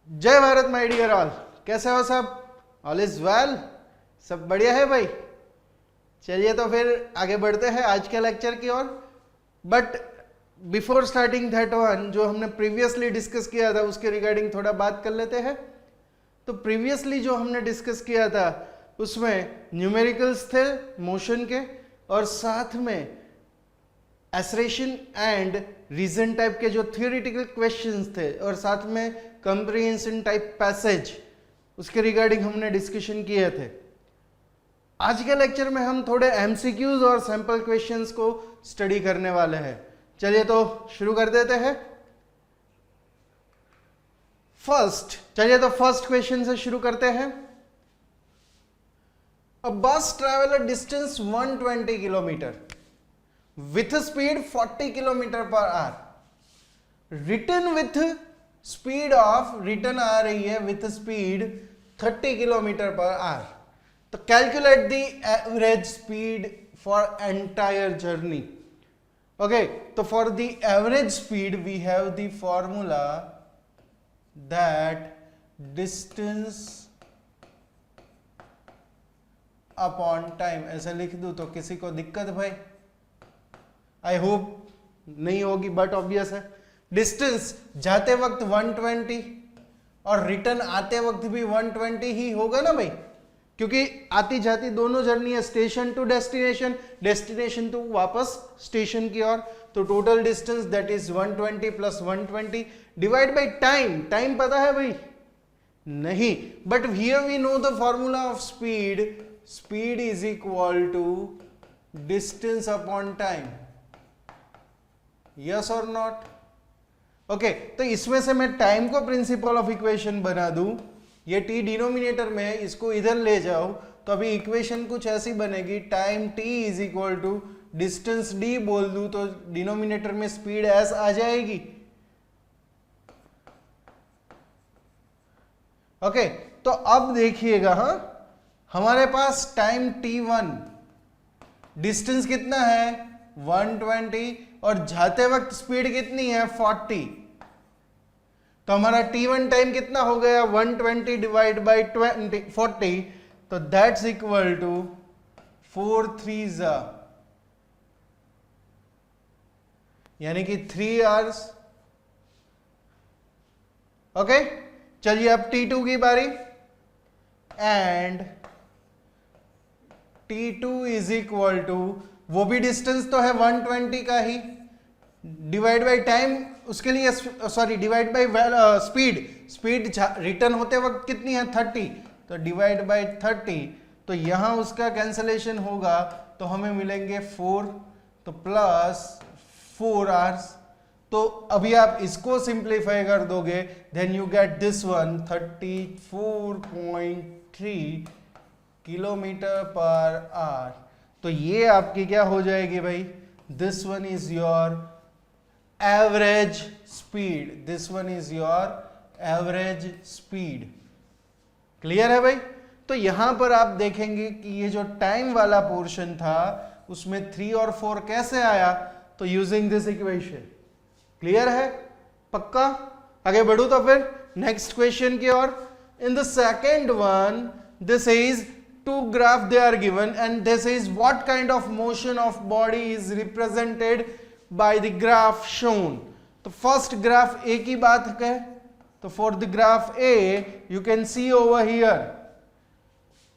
जय Bharat my dear all, कैसे हो सब? ऑल इज वेल, सब बढ़िया है भाई। चलिए तो फिर आगे बढ़ते हैं आज के लेक्चर की ओर। But before starting that one, जो हमने प्रीवियसली डिस्कस किया था उसके रिगार्डिंग थोड़ा बात कर लेते हैं। तो प्रीवियसली जो हमने डिस्कस किया था उसमें न्यूमेरिकल्स थे मोशन के, और साथ में एसरेशन एंड रीजन टाइप के जो थियोरेटिकल क्वेश्चंस थे, और साथ में कंप्रीहेंशन टाइप पैसेज, उसके रिगार्डिंग हमने डिस्कशन किए थे। आज के लेक्चर में हम थोड़े एमसीक्यूज और सैंपल क्वेश्चंस को स्टडी करने वाले हैं। चलिए तो शुरू कर देते हैं। फर्स्ट क्वेश्चन से शुरू करते हैं। A bus travel a distance 120 kilometre with speed 40 kilometre per hour, return with speed of, return आ रही है with speed 30 kilometre per hour. तो calculate the average speed for entire journey. Okay, तो for the average speed we have the formula that distance upon time. ऐसे लिख दूं तो किसी को दिक्कत भाई? आई होप नहीं होगी, बट ऑब्वियस है। डिस्टेंस जाते वक्त 120 और रिटर्न आते वक्त भी 120 ही होगा ना भाई, क्योंकि आती जाती दोनों जर्नी है, station to destination, destination to वापस स्टेशन की ओर। तो total distance that is 120 plus 120 divide by time. Time पता है भाई? नहीं, but here we know the formula of speed. Speed is equal to distance upon time. Yes और not? Okay, तो इसमें से मैं टाइम को प्रिंसिपल ऑफ इक्वेशन बना दूं, ये टी डिनोमिनेटर में है, इसको इधर ले जाओ तो अभी इक्वेशन कुछ ऐसी बनेगी। Time t is equal to distance d बोल दूं तो डिनोमिनेटर में स्पीड एस आ जाएगी। ओके, तो अब देखिएगा, हाँ, हमारे पास टाइम t1, डिस्टेंस कितना है 120, और जाते वक्त स्पीड कितनी है 40। तो हमारा t1 टाइम कितना हो गया 120 डिवाइड बाई 40, तो दैट्स इक्वल टू 4 3 यानी कि 3 आवर्स। ओके, चलिए अब t2 की बारी। And t2 is equal to, वो भी डिस्टेंस तो है 120 का ही, डिवाइड बाई टाइम, उसके लिए sorry divide by speed. Speed return होते वक्त कितनी है 30, तो डिवाइड बाई 30। तो यहां उसका कैंसलेशन होगा तो हमें मिलेंगे 4, तो प्लस 4 आवर्स। तो अभी आप इसको सिंप्लीफाई कर दोगे, then you get this one 34.3 kilometre per hour. तो ये आपकी क्या हो जाएगी भाई? This one is your average speed. This one is your average speed. Clear है भाई? तो यहां पर आप देखेंगे कि ये जो टाइम वाला पोर्शन था उसमें 3 और 4 कैसे आया? तो यूजिंग दिस इक्वेशन। क्लियर है? पक्का? आगे बढ़ू तो फिर नेक्स्ट क्वेश्चन की ओर। In the second one, this is two graph they are given, and this is what kind of motion of body is represented by the graph shown. तो first graph A की बात है, तो for the graph A you can see over here,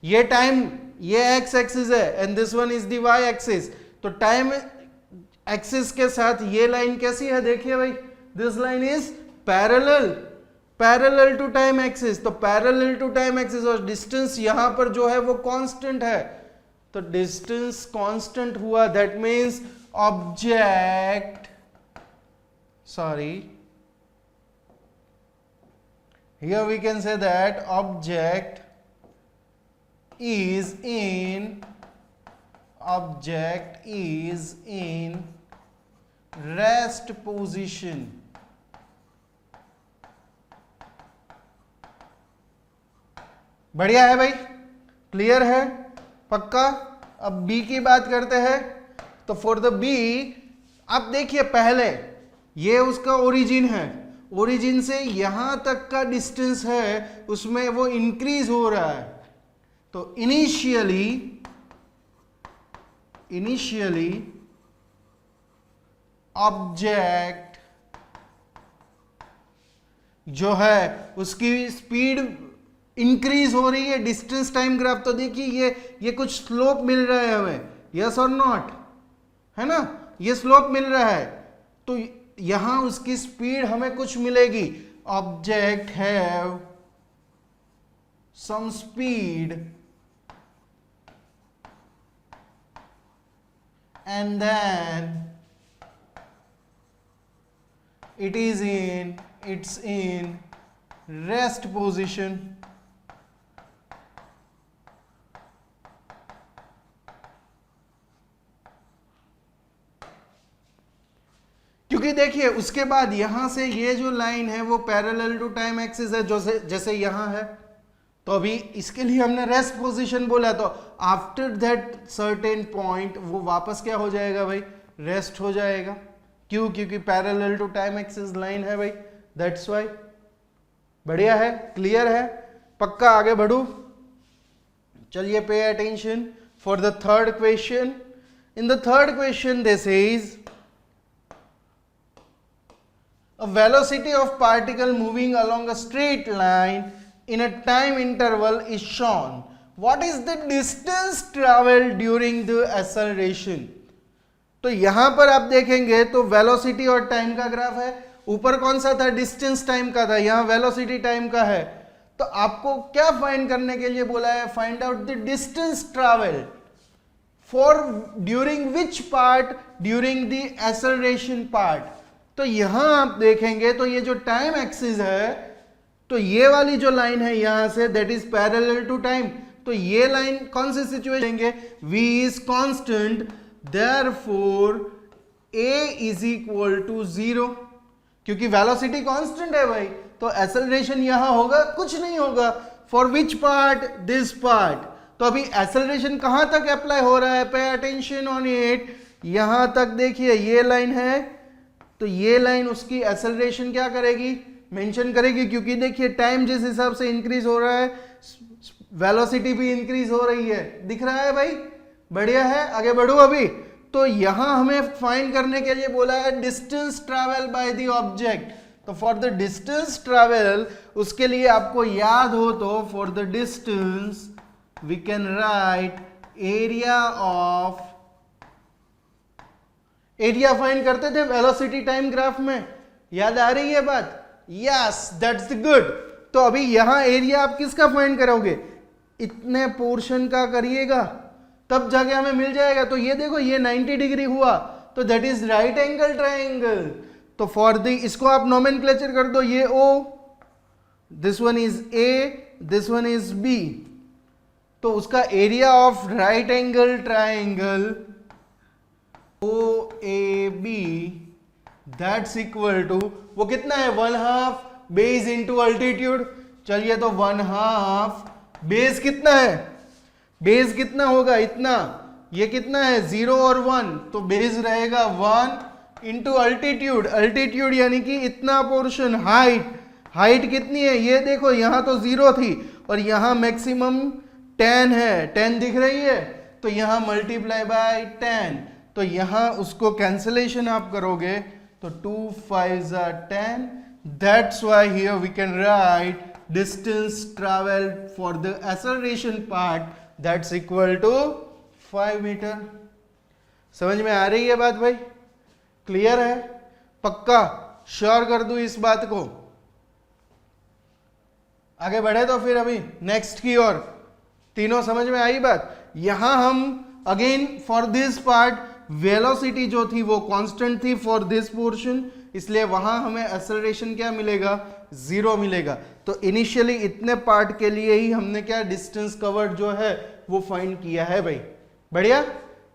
ये time, ये x axis है and this one is the y axis. तो time axis के साथ ये लाइन कैसी है देखिए भाई, this line is parallel to time axis. तो पैरेलल टू टाइम एक्सिस, और डिस्टेंस यहां पर जो है वो कांस्टेंट है, तो डिस्टेंस कांस्टेंट हुआ, that means object, sorry, here we can say that object is in rest position। बढ़िया है भाई? क्लियर है? पक्का? अब बी की बात करते हैं। तो फॉर द बी आप देखिए, पहले ये उसका ओरिजिन है, ओरिजिन से यहां तक का डिस्टेंस है उसमें वो इंक्रीज हो रहा है। तो इनिशियली ऑब्जेक्ट जो है उसकी स्पीड इंक्रीज हो रही है, डिस्टेंस टाइम ग्राफ। तो देखिए ये कुछ स्लोप मिल रहा है हमें, यस और नॉट, है ना, ये स्लोप मिल रहा है। तो यहां उसकी स्पीड हमें कुछ मिलेगी। Object have some speed and then it's in rest position। क्योंकि देखिए उसके बाद यहां से ये जो लाइन है वो पैरेलल टू टाइम एक्सिस है, जैसे यहां है। तो अभी इसके लिए हमने रेस्ट पोजीशन बोला, तो आफ्टर दैट सर्टेन पॉइंट वो वापस क्या हो जाएगा भाई, रेस्ट हो जाएगा। क्यों? क्योंकि parallel to time axis line है भाई, दैट्स व्हाई। बढ़िया है, क्लियर है, पक्का आगे बढ़ू। चलिए pay attention for the third question. In the third question this is a velocity of particle moving along a straight line in a time interval is shown. What is the distance traveled during the acceleration? तो यहां पर आप देखेंगे तो velocity और time का graph है। ऊपर कौन सा था, डिस्टेंस टाइम का था, यहां वेलोसिटी टाइम का है। तो आपको क्या फाइंड करने के लिए बोला है, find out the distance travelled for during which part, during the acceleration part. तो यहां आप देखेंगे तो ये जो टाइम एक्सिस है, तो ये वाली जो लाइन है यहां से, that is parallel to time. तो ये लाइन कौन सी सिचुएशन है, v is constant, therefore a is equal to 0। क्योंकि वेलोसिटी कांस्टेंट है भाई, तो एक्सेलरेशन यहां होगा, कुछ नहीं होगा। For which part, this part. तो अभी एक्सेलरेशन कहां तक अप्लाई हो रहा है, पे अटेंशन ऑन इट। यहां तक देखिए ये लाइन है, तो ये लाइन उसकी एक्सेलरेशन क्या करेगी, मेंशन करेगी। क्योंकि देखिए टाइम जिस हिसाब से इंक्रीज हो रहा है, वेलोसिटी भी इंक्रीज हो रही है। दिख रहा है भाई, बढ़िया है, आगे बढ़ो अभी। तो यहां हमें फाइंड करने के लिए बोला है distance travel by the object. तो फॉर द डिस्टेंस ट्रैवल, उसके लिए आपको याद हो तो for the distance we can write area find करते थे वेलोसिटी टाइम ग्राफ में, याद आ रही है बात, यस दैट्स गुड। तो अभी यहां एरिया आप किसका फाइंड करोगे, इतने पोर्शन का करिएगा, तब जाके हमें मिल जाएगा। तो ये देखो ये 90 डिग्री हुआ, तो that is right angle triangle. तो फॉर द, इसको आप नोमेनक्लेचर कर दो, ये O, this one is A, this one is B। तो उसका area of right angle triangle OAB that's equal to, वो कितना है, 1/2 बेस इंटू अल्टीट्यूड। चलिए तो 1/2 बेस कितना है, बेस कितना होगा, इतना, ये कितना है 0 और 1, तो बेस रहेगा 1 इंटू अल्टीट्यूड। अल्टीट्यूड यानी कि इतना पोर्शन। हाइट कितनी है, ये देखो यहां तो 0 थी और यहां मैक्सिमम 10 है, 10 दिख रही है, तो यहां मल्टीप्लाई बाय 10। तो यहां उसको कैंसिलेशन आप करोगे तो 2 5 are 10। That's why here we can write distance travelled for the acceleration part that's equal to 5 metre. समझ में आ रही है बात भाई, क्लियर है, पक्का श्योर कर दूं इस बात को। आगे बढ़े तो फिर अभी नेक्स्ट की ओर। तीनों समझ में आई बात। यहां हम again for this part velocity जो थी वो कांस्टेंट थी फॉर दिस पोर्शन, इसलिए वहां हमें एक्सेलरेशन क्या मिलेगा, 0 मिलेगा। तो इनिशियली इतने पार्ट के लिए ही हमने क्या डिस्टेंस कवर्ड जो है वो फाइंड किया है भाई, बढ़िया।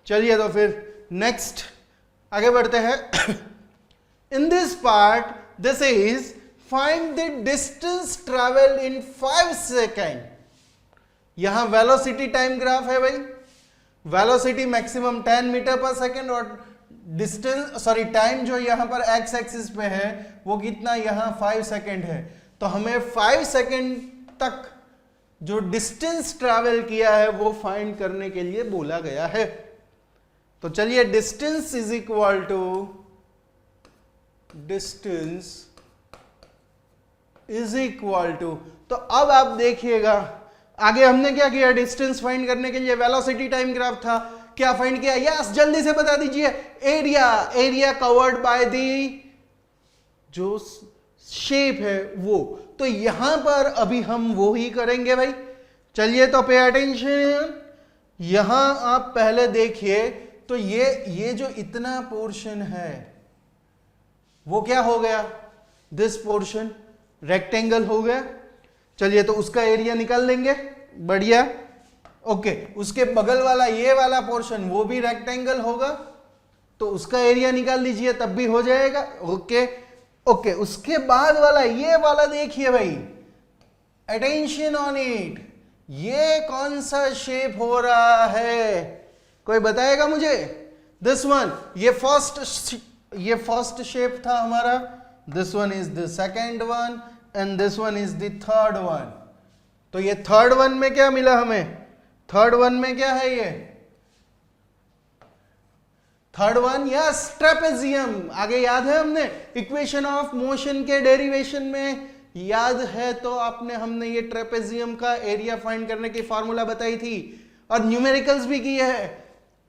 चलिए तो फिर नेक्स्ट आगे बढ़ते हैं। In this part this is find the distance travel in 5 second. यहां वेलोसिटी टाइम ग्राफ है भाई, velocity maximum 10 metre per second और डिस्टेंस सॉरी टाइम जो यहाँ पर एक्स एक्सिस पे है वो कितना, यहाँ 5 सेकेंड है। तो हमें 5 सेकेंड तक जो डिस्टेंस ट्रैवल किया है वो फाइंड करने के लिए बोला गया है। तो चलिए डिस्टेंस इज इक्वल टू तो अब आप देखिएगा आगे हमने क्या किया, डिस्टेंस फाइंड करने के लिए वेलोसिटी टाइम ग्राफ था, क्या फाइंड किया, यस जल्दी से बता दीजिए, एरिया कवर्ड बाय दी जो शेप है वो। तो यहां पर अभी हम वो ही करेंगे भाई। चलिए तो पे अटेंशन, यहां आप पहले देखिए तो ये जो इतना पोर्शन है वो क्या हो गया, दिस पोर्शन रेक्टेंगल हो गया। चलिए तो उसका एरिया निकाल लेंगे, बढ़िया। ओके, उसके बगल वाला ये वाला पोर्शन वो भी रेक्टेंगल होगा तो उसका एरिया निकाल लीजिए, तब भी हो जाएगा। ओके, उसके बाद वाला ये वाला देखिए भाई, अटेंशन ऑन इट, ये कौन सा शेप हो रहा है, कोई बताएगा मुझे? दिस वन, ये फर्स्ट शेप था हमारा, this one is the second one and this one is the third one. तो ये थर्ड वन में क्या मिला हमें, थर्ड वन में क्या है, ये थर्ड वन, यस ट्रेपेजियम। आगे याद है हमने इक्वेशन ऑफ मोशन के डेरिवेशन में, याद है तो आपने हमने ये ट्रेपेजियम का एरिया फाइंड करने की फॉर्मूला बताई थी और न्यूमेरिकल्स भी किए है।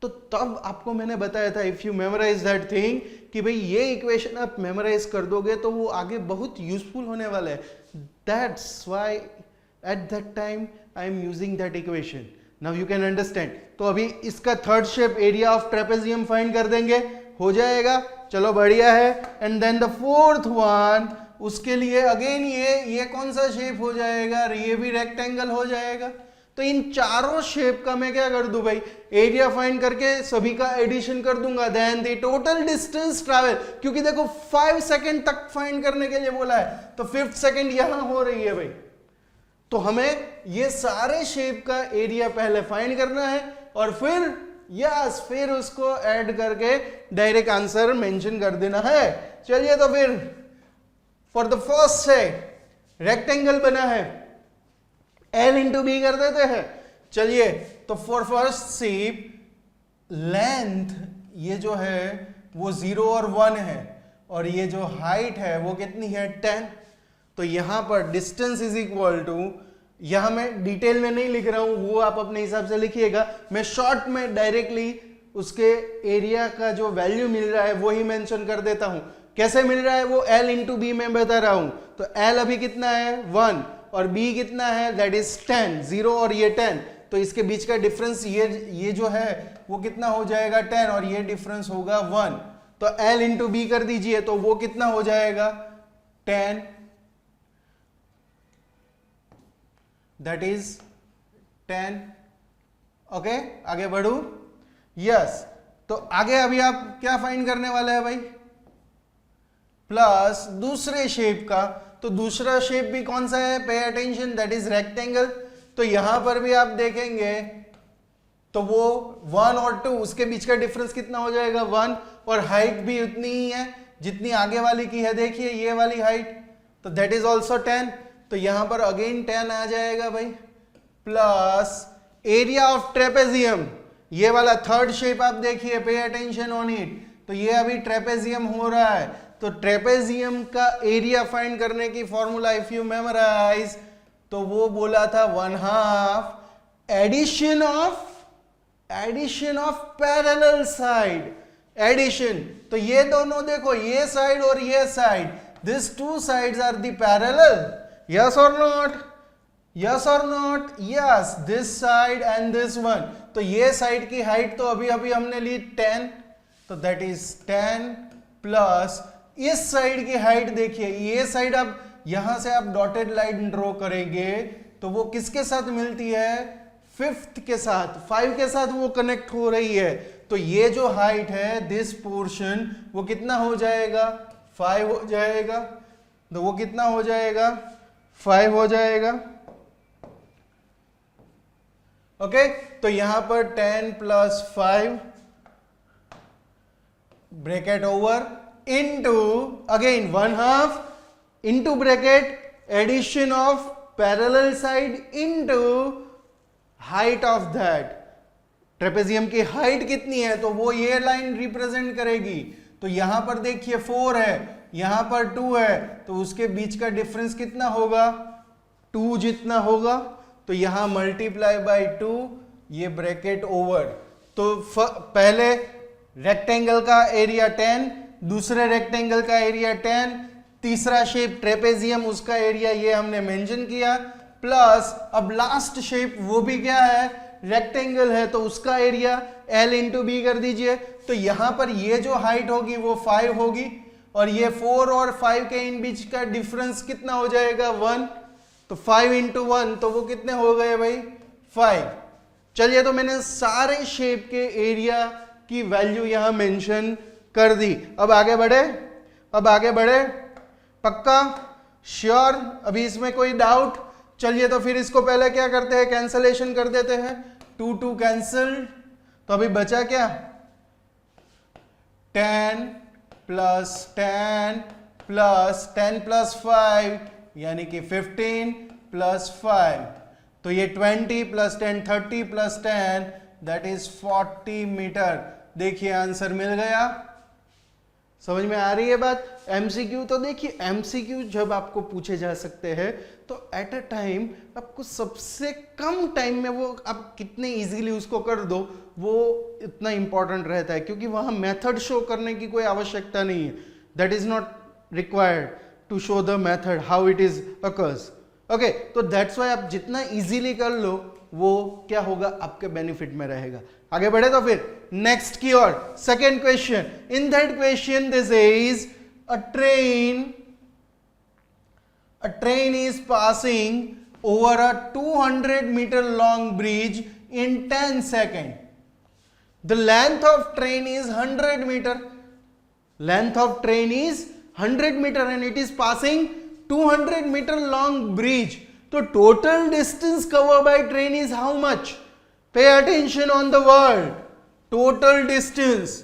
तो तब आपको मैंने बताया था, if you memorise that thing, कि भाई ये इक्वेशन आप मेमोराइज कर दोगे तो वो आगे बहुत यूजफुल होने वाला है। That's why at that time I am using that equation, now you can understand. तो अभी इसका third shape area of trapezium find कर देंगे, हो जाएगा, चलो बढ़िया है। And then the fourth one, उसके लिए अगेन ये कौन सा शेप हो जाएगा, ये भी रेक्टेंगल हो जाएगा। तो इन चारों शेप का मैं क्या कर दूं भाई, एरिया फाइंड करके सभी का एडिशन कर दूंगा, then the total distance travel, क्योंकि देखो 5 सेकेंड तक फाइंड करने के लिए बोला है तो 5th सेकेंड यहां हो रही है भाई। तो हमें ये सारे शेप का एरिया पहले फाइंड करना है और फिर उसको ऐड करके डायरेक्ट आंसर मेंशन कर देना है। चलिए तो फिर फॉर द फर्स्ट से रेक्टेंगल बना है, L इंटू बी कर देते हैं। चलिए तो फॉर फर्स्ट शेप लेंथ ये जो है वो 0 और 1 है और ये जो हाइट है वो कितनी है 10। तो यहां पर डिस्टेंस इज इक्वल टू, यहां मैं डिटेल में नहीं लिख रहा हूं, वो आप अपने हिसाब से लिखिएगा, मैं शॉर्ट में डायरेक्टली उसके एरिया का जो वैल्यू मिल रहा है वो ही मेंशन कर देता हूं। कैसे मिल रहा है वो L इंटू बी में बता रहा हूं। तो L अभी कितना है 1 और B कितना है, दैट इज 10, 0 और ये 10, तो इसके बीच का डिफरेंस ये जो है वो कितना हो जाएगा 10 और ये डिफरेंस होगा 1। तो L इंटू बी कर दीजिए तो वो कितना हो जाएगा 10, दैट इज 10। ओके, आगे बढ़ू, यस। तो आगे अभी आप क्या फाइंड करने वाले हैं भाई, प्लस दूसरे शेप का। तो दूसरा शेप भी कौन सा है, pay attention, that is rectangle. तो यहां पर भी आप देखेंगे तो वो 1 और 2 उसके बीच का डिफरेंस कितना हो जाएगा 1, और हाइट भी उतनी ही है जितनी आगे वाली की है, देखिए ये वाली हाइट, तो दैट इज ऑल्सो 10। तो यहां पर अगेन 10 आ जाएगा भाई, प्लस एरिया ऑफ ट्रेपेजियम, ये वाला थर्ड शेप आप देखिए, पे अटेंशन ऑन इट। तो ये अभी ट्रेपेजियम हो रहा है, तो ट्रेपेजियम का एरिया फाइंड करने की फॉर्मूला इफ यू मेमोराइज, तो वो बोला था 1/2 addition of parallel side, addition. तो ये दोनों देखो, ये साइड और ये side, this 2 sides are the parallel, yes और नॉट, यस और not, yes, this side and this one. तो ये साइड की हाइट तो अभी अभी हमने ली 10, तो दैट इज 10 प्लस इस साइड की हाइट देखिए, ये साइड आप यहां से आप डॉटेड लाइन ड्रॉ करेंगे तो वो किसके साथ मिलती है, 5th के साथ, 5 के साथ वो कनेक्ट हो रही है। तो ये जो हाइट है दिस पोर्शन वो कितना हो जाएगा 5 हो जाएगा, तो वो कितना हो जाएगा 5 हो जाएगा। ओके, तो यहां पर 10 plus 5 bracket over into again 1/2 into bracket addition of parallel side into height of that. Trapezium की हाइट कितनी है तो वो ये लाइन रिप्रेजेंट करेगी। तो यहां पर देखिए 4 है, यहां पर 2 है, तो उसके बीच का डिफरेंस कितना होगा, 2 जितना होगा। तो यहां मल्टीप्लाई बाय 2, ये ब्रैकेट ओवर। तो पहले रेक्टेंगल का एरिया 10, दूसरे रेक्टेंगल का एरिया 10, तीसरा शेप ट्रेपेजियम उसका एरिया ये हमने मेंशन किया, प्लस अब लास्ट शेप वो भी क्या है, रेक्टेंगल है, तो उसका एरिया L इंटू बी कर दीजिए। तो यहां पर ये जो हाइट होगी वो 5 होगी, और ये 4 और 5 के इन बीच का डिफरेंस कितना हो जाएगा, 1। तो 5 इंटू 1 तो वो कितने हो गए भाई, 5। चलिए, तो मैंने सारे शेप के एरिया की वैल्यू यहां मेंशन कर दी। अब आगे बढ़े, पक्का, श्योर, अभी इसमें कोई डाउट? चलिए, तो फिर इसको पहले क्या करते हैं, कैंसलेशन कर देते हैं। 2 कैंसल, तो अभी बचा क्या, 10 प्लस 10 प्लस 10 प्लस 5 यानी कि 15 प्लस 5, तो ये 20 plus 10 30 plus 10 that is 40 metre. देखिए आंसर मिल गया। समझ में आ रही है बात? एमसीक्यू, तो देखिए एमसीक्यू जब आपको पूछे जा सकते हैं तो एट अ टाइम आपको सबसे कम टाइम में वो आप कितने इजीली उसको कर दो, वो इतना इंपॉर्टेंट रहता है, क्योंकि वहां मेथड शो करने की कोई आवश्यकता नहीं है। That is not required to show the method how it is occurs. Okay, तो दैट्स व्हाई आप जितना इजीली कर लो वो क्या होगा, आपके बेनिफिट में रहेगा। आगे बढ़े तो फिर नेक्स्ट की ओर, second question. In that question this is a train is passing over a 200-meter long bridge in 10 seconds. The length of train is 100 meter. Length of train is 100 meter and it is passing 200-meter long bridge. So total distance covered by train is how much? Pay attention on the word. Total distance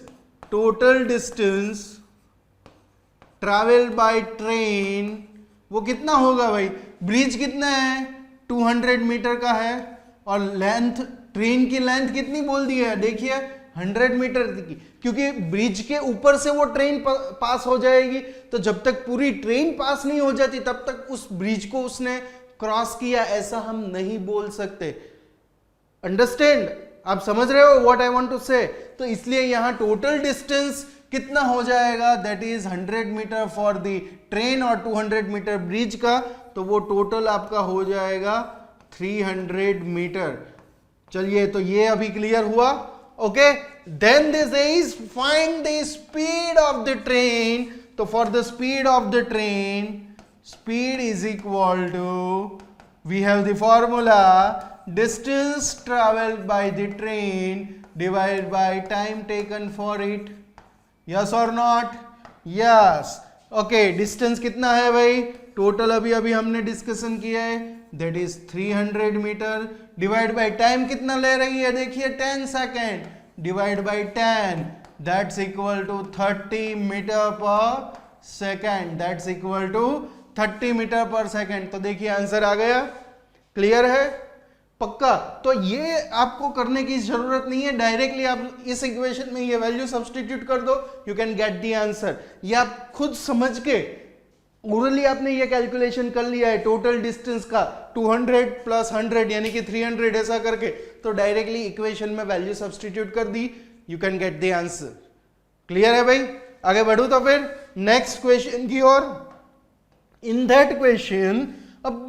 travel by train वो कितना होगा भाई, bridge कितना है, 200 metre का है, और length, train की लेंथ कितनी बोल दी है, देखिए 100 मीटर की, क्योंकि ब्रिज के ऊपर से वो ट्रेन पास हो जाएगी। तो जब तक पूरी ट्रेन पास नहीं हो जाती तब तक उस ब्रिज को उसने क्रॉस किया, ऐसा हम नहीं बोल सकते। अंडरस्टैंड? आप समझ रहे हो व्हाट आई वांट टू से? तो इसलिए यहां टोटल डिस्टेंस कितना हो जाएगा, that is 100 metre for the train और 200 मीटर ब्रिज का, तो वो टोटल आपका हो जाएगा 300 मीटर। चलिए, तो ये अभी क्लियर हुआ। Okay, then this is find the speed of the train. तो for the speed of the train, speed is equal to, we have the formula, distance travelled by the train divide by time taken for it. Yes और not? Yes. Okay, distance कितना है भाई, total अभी हमने discussion किया है, that is 300 metre, divide by time कितना ले रही है, देखिए 10 second, divide by 10 that's equal to 30 metre per second, that's equal to 30 metre per second. तो देखिए आंसर आ गया। क्लियर है? पक्का? तो ये आपको करने की जरूरत नहीं है, डायरेक्टली आप इस इक्वेशन में ये वैल्यू सब्स्टिट्यूट कर दो, you can get the answer. ये आप खुद समझ के ओरली आपने ये कैलकुलेशन कर लिया है टोटल डिस्टेंस का, 200 प्लस 100 यानी कि 300 ऐसा करके, तो डायरेक्टली इक्वेशन में वैल्यू सब्स्टिट्यूट कर दी, you can get the answer. Clear है भाई? आगे बढ़ू तो फिर नेक्स्ट क्वेश्चन की ओर। इन दैट क्वेश्चन अब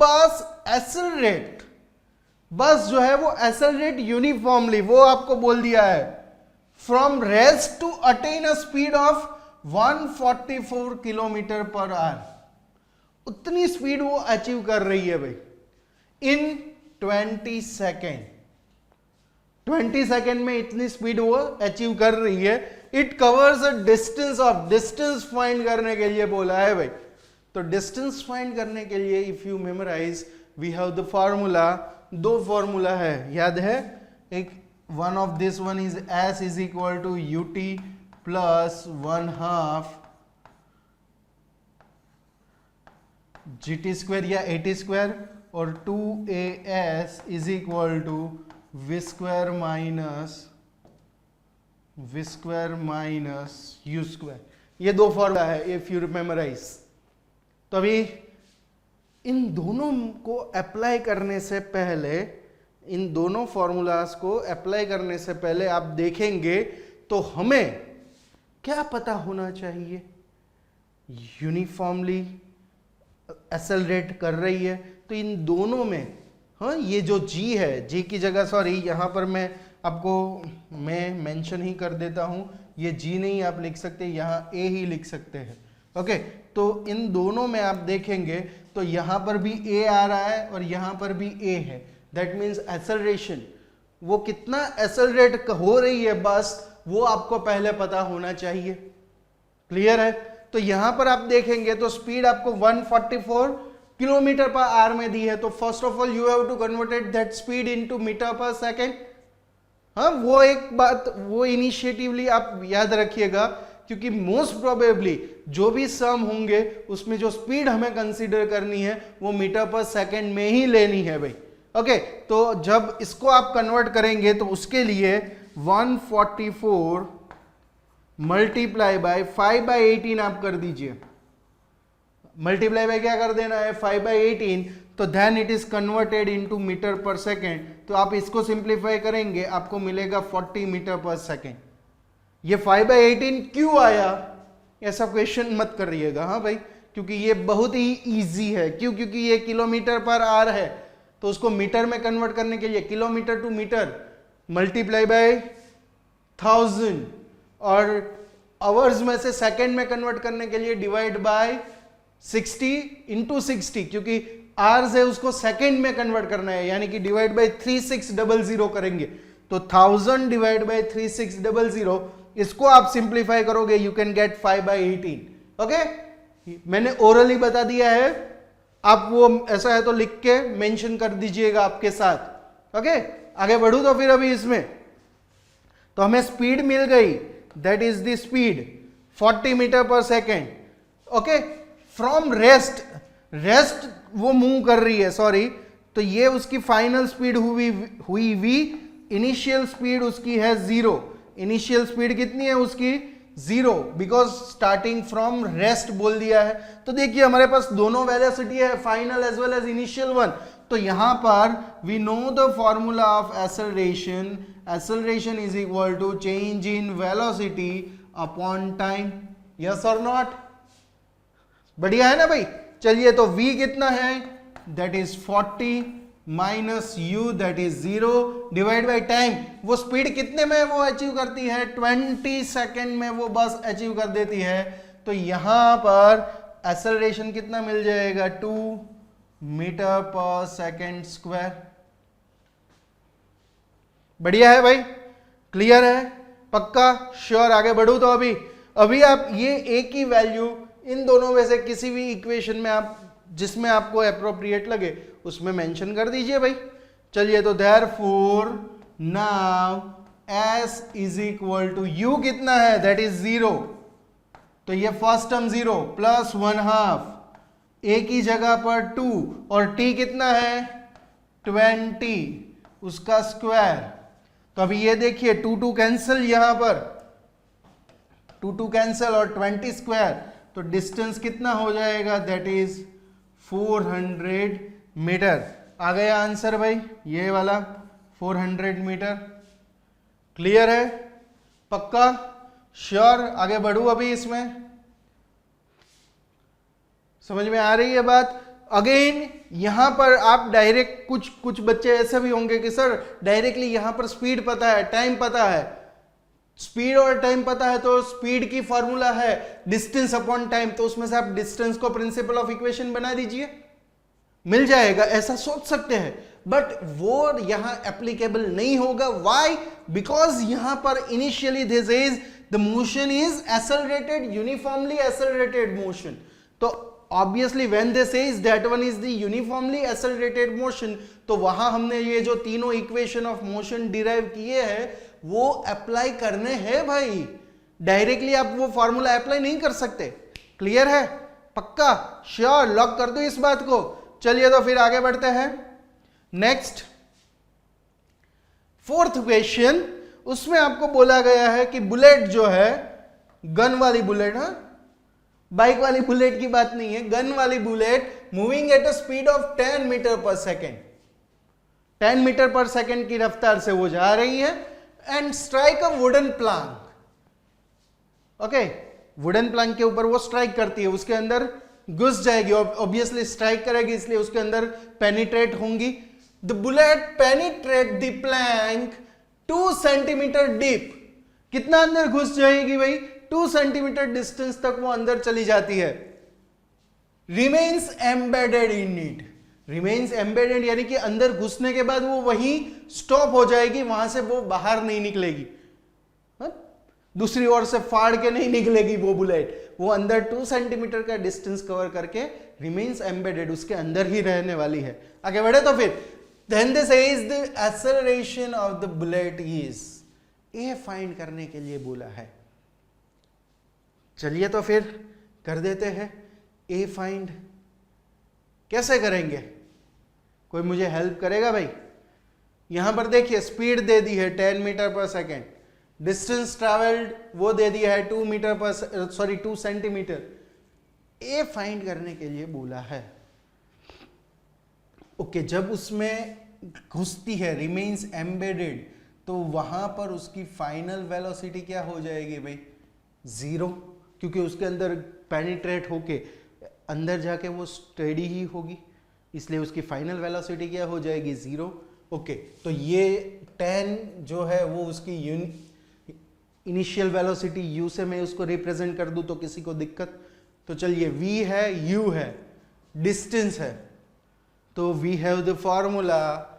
बस जो है वो एक्सेलरेट यूनिफॉर्मली, वो आपको बोल दिया है, from rest to attain a speed of 144 kilometre per hour. उतनी स्पीड वो अचीव कर रही है भाई इन 20 सेकेंड। 20 सेकेंड में इतनी स्पीड वो अचीव कर रही है। It covers a distance find करने के लिए बोला है भाई। तो डिस्टेंस फाइंड करने के लिए if you memorise, we have the formula, दो फॉर्मूला है, याद है? एक one of this one is s is equal to u t plus 1/2 gt square या at स्क्वायर और 2as is equal to v square minus u square. ये दो formula है इफ यू मेमोराइज। तो अभी इन दोनों को अप्लाई करने से पहले, इन दोनों फॉर्मूलाज को अप्लाई करने से पहले आप देखेंगे तो हमें क्या पता होना चाहिए? यूनिफॉर्मली एक्सेलरेट कर रही है, तो इन दोनों में हाँ ये जो g है, g की जगह सॉरी यहाँ पर मैं मेंशन ही कर देता हूँ, ये g नहीं आप लिख सकते, यहाँ a ही लिख सकते हैं। ओके, तो इन दोनों में आप देखेंगे तो यहाँ पर भी a आ रहा है और यहाँ पर भी a है। दैट मीन्स एक्सेलरेशन, वो कितना एक्सेलरेट हो रही है बस वो आपको पहले पता होना चाहिए। क्लियर है? तो यहां पर आप देखेंगे तो स्पीड आपको 144 किलोमीटर पर आवर में दी है, तो first of all you have to converted that speed into metre per second. हाँ, वो एक बात वो इनिशिएटिवली आप याद रखिएगा, क्योंकि मोस्ट प्रोबेबली जो भी सम होंगे उसमें जो स्पीड हमें कंसीडर करनी है वो मीटर पर सेकंड में ही लेनी है भाई। ओके, तो जब इसको आप कन्वर्ट करेंगे तो उसके लिए 144 मल्टीप्लाई बाय 5/18 आप कर दीजिए। मल्टीप्लाई बाय क्या कर देना है? 5/18, तो then it is converted into metre per second. तो आप इसको सिंप्लीफाई करेंगे आपको मिलेगा 40 मीटर पर सेकेंड। ये 5/18 क्यों आया ऐसा क्वेश्चन मत करिएगा, हाँ भाई, क्योंकि ये बहुत ही इजी है। क्यों? क्योंकि ये किलोमीटर पर आवर है, तो उसको मीटर में कन्वर्ट करने के लिए kilometre to metre multiply by 1000 और आवर्स में से सेकंड में कन्वर्ट करने के लिए डिवाइड बाय 60 इंटू 60, क्योंकि आवर्स है उसको सेकंड में कन्वर्ट करना है, यानी कि डिवाइड बाय 3600 करेंगे। तो 1000 डिवाइड बाय 3600, इसको आप सिंप्लीफाई करोगे यू कैन गेट 5/18। ओके, मैंने ओरली बता दिया है, आप वो ऐसा है तो लिख के मेंशन कर दीजिएगा आपके साथ। ओके, आगे बढ़ू तो फिर अभी इसमें तो हमें स्पीड मिल गई, that is the speed 40 metre per second. Okay, from rest वो मूव कर रही है, सॉरी, तो ये उसकी फाइनल स्पीड हुई v, इनिशियल स्पीड उसकी है 0। इनिशियल स्पीड कितनी है उसकी? 0, बिकॉज स्टार्टिंग फ्रॉम रेस्ट बोल दिया है। तो देखिए हमारे पास दोनों वेलोसिटी है, final as well as initial one. तो यहां पर we know the formula of acceleration, acceleration is equal to change in velocity upon time. Yes और नॉट? बढ़िया है ना भाई। चलिए, तो v कितना है? That is 40 minus u that is 0 divide by time. वो स्पीड कितने में वो अचीव करती है? 20 सेकेंड में वो बस अचीव कर देती है। तो यहां पर एक्सेलरेशन कितना मिल जाएगा? 2 मीटर पर सेकेंड स्क्वायर। बढ़िया है भाई, क्लियर है, पक्का, श्योर। आगे बढ़ू तो अभी आप ये एक ही वैल्यू इन दोनों में से किसी भी इक्वेशन में आप जिसमें आपको अप्रोप्रिएट लगे उसमें मेंशन कर दीजिए भाई। चलिए, तो therefore now s is equal to u कितना है? दैट इज 0, तो ये फर्स्ट टर्म 0 प्लस 1/2, a की जगह पर 2 और t कितना है? 20, उसका स्क्वायर। तो अभी ये देखिए 2 कैंसिल, यहां पर 2 कैंसिल और 20 स्क्वायर, तो डिस्टेंस कितना हो जाएगा? That is 400 metre. आ गया आंसर भाई, ये वाला 400 मीटर। क्लियर है, पक्का, श्योर? आगे बढ़ू अभी इसमें, समझ में आ रही है बात? अगेन यहां पर आप डायरेक्ट कुछ बच्चे ऐसे भी होंगे कि सर डायरेक्टली यहां पर स्पीड पता है, टाइम पता है। स्पीड और टाइम पता है तो स्पीड की फॉर्मूला है डिस्टेंस अपॉन टाइम, तो उसमें से आप डिस्टेंस को प्रिंसिपल ऑफ इक्वेशन बना दीजिए, मिल जाएगा, ऐसा सोच सकते हैं। बट वो यहां एप्लीकेबल नहीं होगा। व्हाई? बिकॉज यहां पर initially this is the motion is accelerated, uniformly accelerated motion. तो obviously when they says that one is the uniformly accelerated motion, तो वहां हमने ये जो तीनों इक्वेशन ऑफ मोशन डिराइव किए हैं वो अप्लाई करने हैं भाई। डायरेक्टली आप वो फॉर्मूला अप्लाई नहीं कर सकते। क्लियर है? पक्का? श्योर? लॉक कर दो इस बात को। चलिए तो फिर आगे बढ़ते हैं। नेक्स्ट फोर्थ क्वेश्चन, उसमें आपको बोला गया है कि बुलेट जो है, गन वाली बुलेट, हाँ बाइक वाली बुलेट की बात नहीं है, गन वाली bullet moving at a speed of 10 metre per second, 10 metre per second की रफ्तार से वो जा रही है and strike a wooden plank. Okay, wooden plank के ऊपर वो स्ट्राइक करती है, उसके अंदर घुस जाएगी, ऑब्वियसली स्ट्राइक करेगी इसलिए उसके अंदर पेनिट्रेट होंगी। The bullet penetrate the plank 2 centimetre deep. कितना अंदर घुस जाएगी भाई? 2 सेंटीमीटर डिस्टेंस तक वो अंदर चली जाती है। Remains embedded in it, remains embedded यानी कि अंदर घुसने के बाद वो वहीं स्टॉप हो जाएगी, वहां से वो बाहर नहीं निकलेगी, दूसरी ओर से फाड़ के नहीं निकलेगी वो बुलेट, वो अंदर 2 सेंटीमीटर का डिस्टेंस कवर करके रिमेन्स एम्बेडेड, उसके अंदर ही रहने वाली है। आगे बढ़े तो फिर then this is the acceleration of the bullet is, A find करने के लिए बोला है। चलिए तो फिर कर देते हैं ए फाइंड। कैसे करेंगे? कोई मुझे हेल्प करेगा भाई? यहां पर देखिए स्पीड दे दी है 10 metre per second, distance travelled वो दे दिया है 2 सेंटीमीटर। ए फाइंड करने के लिए बोला है। ओके, जब उसमें घुसती है रिमेन्स एम्बेडेड, तो वहां पर उसकी फाइनल वेलोसिटी क्या हो जाएगी भाई? 0, क्योंकि उसके अंदर पेनिट्रेट होके अंदर जाके वो स्टेडी ही होगी, इसलिए उसकी फाइनल वेलोसिटी क्या हो जाएगी? 0। ओके, तो ये 10 जो है वो उसकी इनिशियल वेलोसिटी u से मैं उसको रिप्रेजेंट कर दूं तो किसी को दिक्कत? तो चलिए v है, u है, डिस्टेंस है, तो we have the formula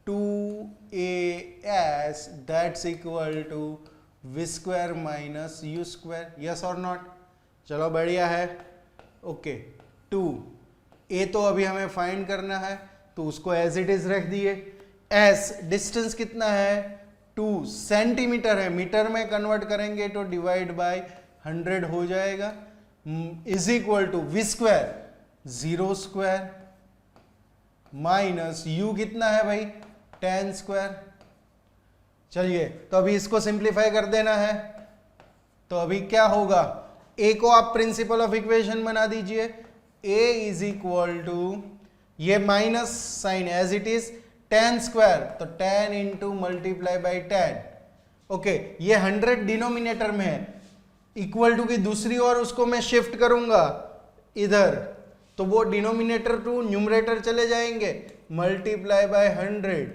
2as that's equal to v square minus u square. Yes और नॉट? चलो बढ़िया है। ओके, 2a तो अभी हमें फाइंड करना है तो उसको एज इट इज रख दिए। s डिस्टेंस कितना है? 2 सेंटीमीटर है, मीटर में कन्वर्ट करेंगे तो डिवाइड बाय 100 हो जाएगा, is equal to v square 0 square minus u कितना है भाई? 10 स्क्वायर। चलिए तो अभी इसको सिंप्लीफाई कर देना है, तो अभी क्या होगा? a को आप प्रिंसिपल ऑफ इक्वेशन बना दीजिए, a इज इक्वल टू ये minus sign as it is 10 square, तो 10 इंटू मल्टीप्लाई बाई 10। ओके, ये 100 डिनोमिनेटर में है, इक्वल टू की दूसरी ओर उसको मैं शिफ्ट करूंगा इधर, तो वो डिनोमिनेटर टू न्यूमरेटर चले जाएंगे, मल्टीप्लाई बाय 100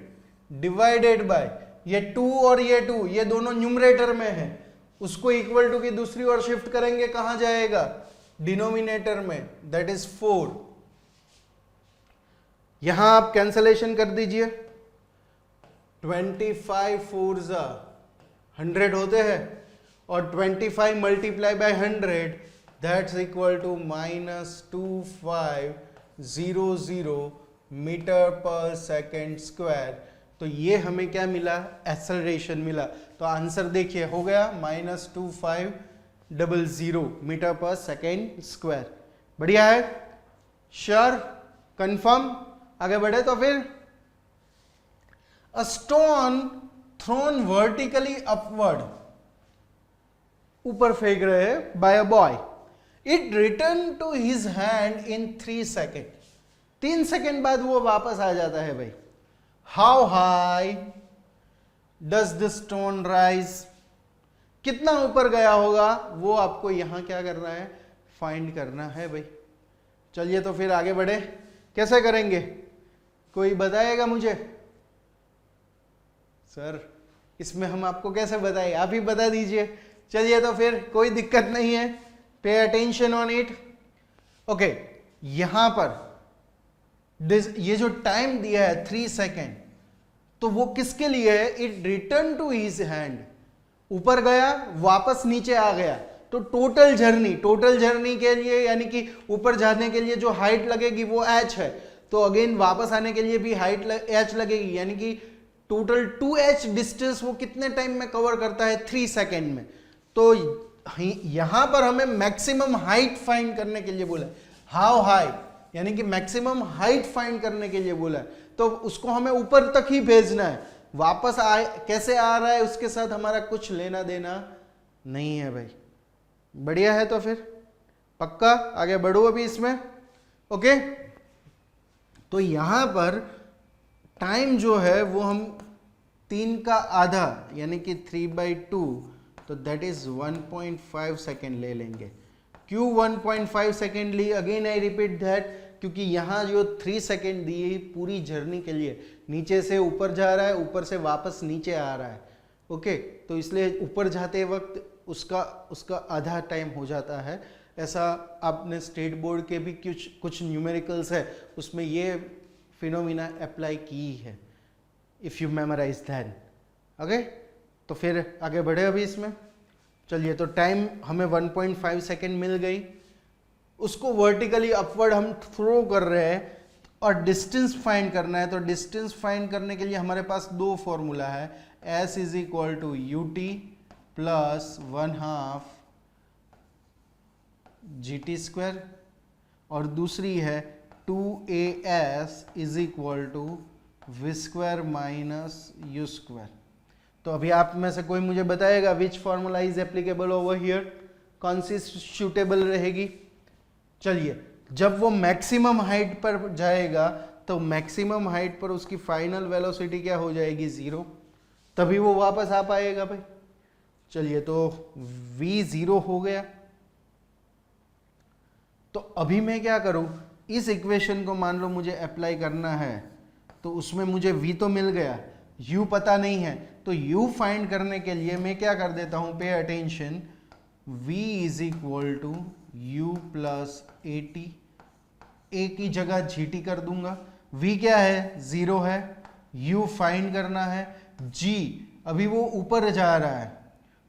डिवाइडेड बाय ये 2 और ये 2, ये दोनों न्यूमरेटर में है, उसको इक्वल टू की दूसरी ओर शिफ्ट करेंगे, कहां जाएगा? डिनोमिनेटर में, दैट इज 4। यहां आप कैंसलेशन कर दीजिए, 25 4 100 होते हैं और 25 multiply by 100 that's equal to -2500 metre per second square. तो ये हमें क्या मिला? एक्सेलरेशन मिला। तो आंसर देखिए हो गया -2500 मीटर पर सेकेंड स्क्वायर। बढ़िया है? श्योर? कंफर्म? आगे बढ़े तो फिर a stone thrown vertically upward, ऊपर फेंक रहे हैं by a boy, it return to his hand in 3 second. 3 second बाद वो वापस आ जाता है भाई। How high does the stone rise? कितना ऊपर गया होगा वो आपको यहां क्या करना है? फाइंड करना है भाई। चलिए तो फिर आगे बढ़े। कैसे करेंगे? कोई बताएगा मुझे? सर इसमें हम आपको कैसे बताएं? आप ही बता दीजिए। चलिए तो फिर कोई दिक्कत नहीं है, pay attention on it. Okay, यहां पर ये जो टाइम दिया है 3 सेकेंड, तो वो किसके लिए है? It return to his hand, ऊपर गया वापस नीचे आ गया, तो टोटल जर्नी के लिए यानी कि ऊपर जाने के लिए जो हाइट लगेगी वो h है, तो अगेन वापस आने के लिए भी हाइट h लगेगी, यानी कि टोटल 2h डिस्टेंस वो कितने टाइम में कवर करता है? 3 सेकेंड में। तो यहां पर हमें मैक्सिमम हाइट फाइंड करने के लिए बोला है, हाउ हाई, यानी कि मैक्सिमम हाइट फाइंड करने के लिए बोला है, तो उसको हमें ऊपर तक ही भेजना है, वापस आए कैसे आ रहा है उसके साथ हमारा कुछ लेना देना नहीं है भाई। बढ़िया है, तो फिर पक्का आगे बढ़ो अभी इसमें। ओके, तो यहां पर टाइम जो है वो हम 3 का आधा यानी कि 3/2, तो दैट इज 1.5 सेकेंड ले लेंगे। क्यों 1.5 सेकेंड ली? अगेन आई रिपीट दैट, क्योंकि यहाँ जो 3 सेकेंड दिए पूरी जर्नी के लिए, नीचे से ऊपर जा रहा है, ऊपर से वापस नीचे आ रहा है। ओके, तो इसलिए ऊपर जाते वक्त उसका आधा टाइम हो जाता है। ऐसा आपने स्टेट बोर्ड के भी कुछ न्यूमेरिकल्स है उसमें ये फिनोमिना अप्लाई की है, if you memorise that. Okay, तो फिर आगे बढ़े अभी इसमें। चलिए, तो टाइम हमें 1.5 सेकेंड मिल गई, उसको वर्टिकली अपवर्ड हम थ्रो कर रहे हैं और डिस्टेंस फाइंड करना है। तो डिस्टेंस फाइंड करने के लिए हमारे पास 2 फॉर्मूला है, s is equal to ut plus 1/2 gt square, और दूसरी है 2as is equal to v square minus u square. तो अभी आप में से कोई मुझे बताएगा which formula is applicable over here, कौन सी सूटेबल रहेगी? चलिए, जब वो मैक्सिमम हाइट पर जाएगा तो मैक्सिमम हाइट पर उसकी फाइनल वेलोसिटी क्या हो जाएगी? 0, तभी वो वापस आ पाएगा भाई। चलिए, तो v 0 हो गया। तो अभी मैं क्या करूं, इस इक्वेशन को मान लो मुझे अप्लाई करना है, तो उसमें मुझे v तो मिल गया, u पता नहीं है, तो u फाइंड करने के लिए मैं क्या कर देता हूं, pay attention, v is equal to u plus at, a की जगह gt कर दूंगा। v क्या है? 0 है, u फाइंड करना है, g अभी वो ऊपर जा रहा है,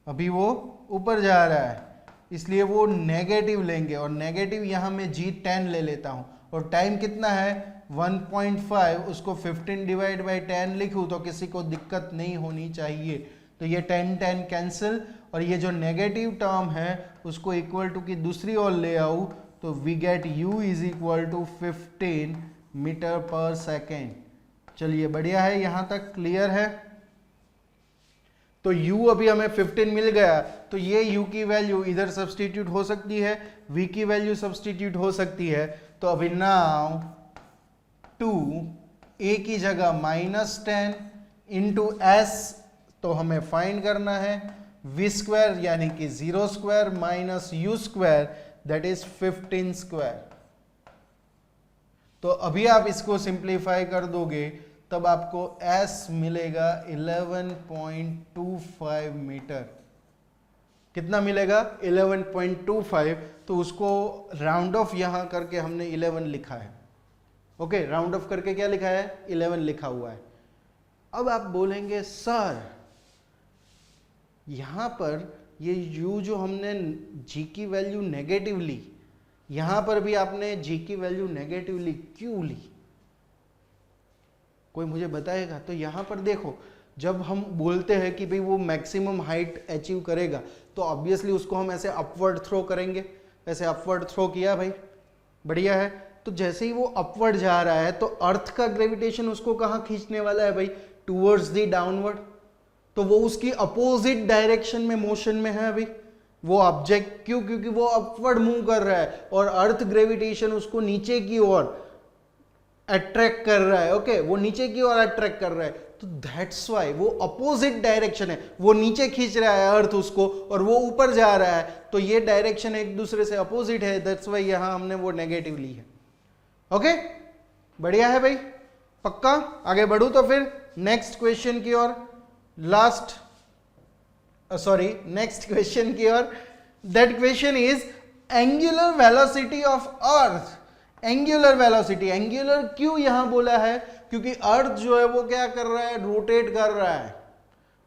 अभी वो ऊपर जा रहा है, इसलिए वो नेगेटिव लेंगे, और नेगेटिव यहाँ मैं g10 ले लेता हूँ, और टाइम कितना है? 1.5, उसको 15 डिवाइड बाई 10 लिखूँ तो किसी को दिक्कत नहीं होनी चाहिए। तो ये 10 कैंसिल, और ये जो नेगेटिव टर्म है उसको इक्वल टू की दूसरी ओर ले आऊँ, तो we get u is equal to 15 metre per second. चलिए, बढ़िया है, यहाँ तक क्लियर है। तो u अभी हमें 15 मिल गया, तो ये u की वैल्यू इधर सब्सटीट्यूट हो सकती है, v की वैल्यू सब्सटीट्यूट हो सकती है। तो अभी नाउ 2 a की जगह -10 इंटू s, तो हमें फाइंड करना है v स्क्वायर यानी कि 0 square minus u square, that is 15 square. तो अभी आप इसको सिंप्लीफाई कर दोगे तब आपको s मिलेगा 11.25 मीटर। कितना मिलेगा? 11.25। तो उसको राउंड ऑफ यहां करके हमने 11 लिखा है। ओके, राउंड ऑफ करके क्या लिखा है? 11 लिखा हुआ है। अब आप बोलेंगे सर यहां पर ये u जो हमने g की वैल्यू नेगेटिव ली, यहां पर भी आपने g की वैल्यू नेगेटिव ली, क्यों ली? कोई मुझे बताएगा? तो यहां पर देखो, जब हम बोलते हैं कि भाई वो मैक्सिमम हाइट अचीव करेगा, तो ऑब्वियसली उसको हम ऐसे अपवर्ड थ्रो करेंगे। ऐसे अपवर्ड थ्रो किया भाई, बढ़िया है। तो जैसे ही वो अपवर्ड जा रहा है तो अर्थ का ग्रेविटेशन उसको कहां खींचने वाला है भाई? Towards the downward. तो वो उसकी अपोजिट डायरेक्शन में मोशन में है अभी वो ऑब्जेक्ट। क्यों? क्योंकि वो अपवर्ड मूव कर रहा है और अर्थ ग्रेविटेशन उसको नीचे की ओर अट्रैक्ट कर रहा है। ओके, वो नीचे की ओर अट्रैक्ट कर रहा है, तो दैट्स व्हाई वो अपोजिट डायरेक्शन है। वो नीचे खींच रहा है अर्थ उसको और वो ऊपर जा रहा है, तो ये डायरेक्शन एक दूसरे से अपोजिट है। दैट्स व्हाई यहां हमने वो नेगेटिव ली है। ओके, बढ़िया है भाई, पक्का? आगे बढ़ू तो फिर नेक्स्ट क्वेश्चन की ओर, नेक्स्ट क्वेश्चन की ओर। That question is angular velocity of earth. Angular velocity, angular क्यों यहां बोला है? क्योंकि अर्थ जो है वो क्या कर रहा है? रोटेट कर रहा है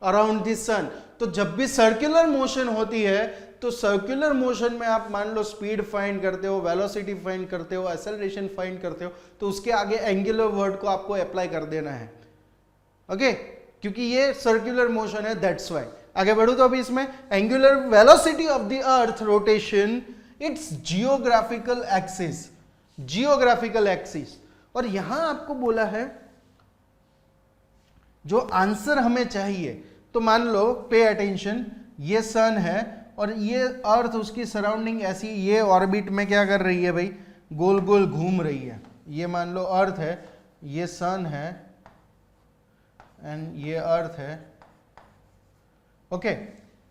अराउंड द सन। तो जब भी सर्कुलर मोशन होती है, तो सर्कुलर मोशन में आप मान लो स्पीड फाइंड करते हो, वेलोसिटी फाइंड करते हो, एक्सेलरेशन फाइंड करते हो, तो उसके आगे एंगुलर वर्ड को आपको अप्लाई कर देना है। ओके, क्योंकि ये सर्कुलर मोशन है, दैट्स व्हाई। आगे बढ़ू तो अभी इसमें angular velocity of the earth rotation it's geographical axis, geographical axis. और यहां आपको बोला है जो आंसर हमें चाहिए, तो मान लो पे अटेंशन, ये सन है और ये अर्थ उसकी सराउंडिंग ऐसी, ये ऑर्बिट में क्या कर रही है भाई, गोल गोल घूम रही है। ये मान लो अर्थ है, ये सन है एंड ये अर्थ है, ओके।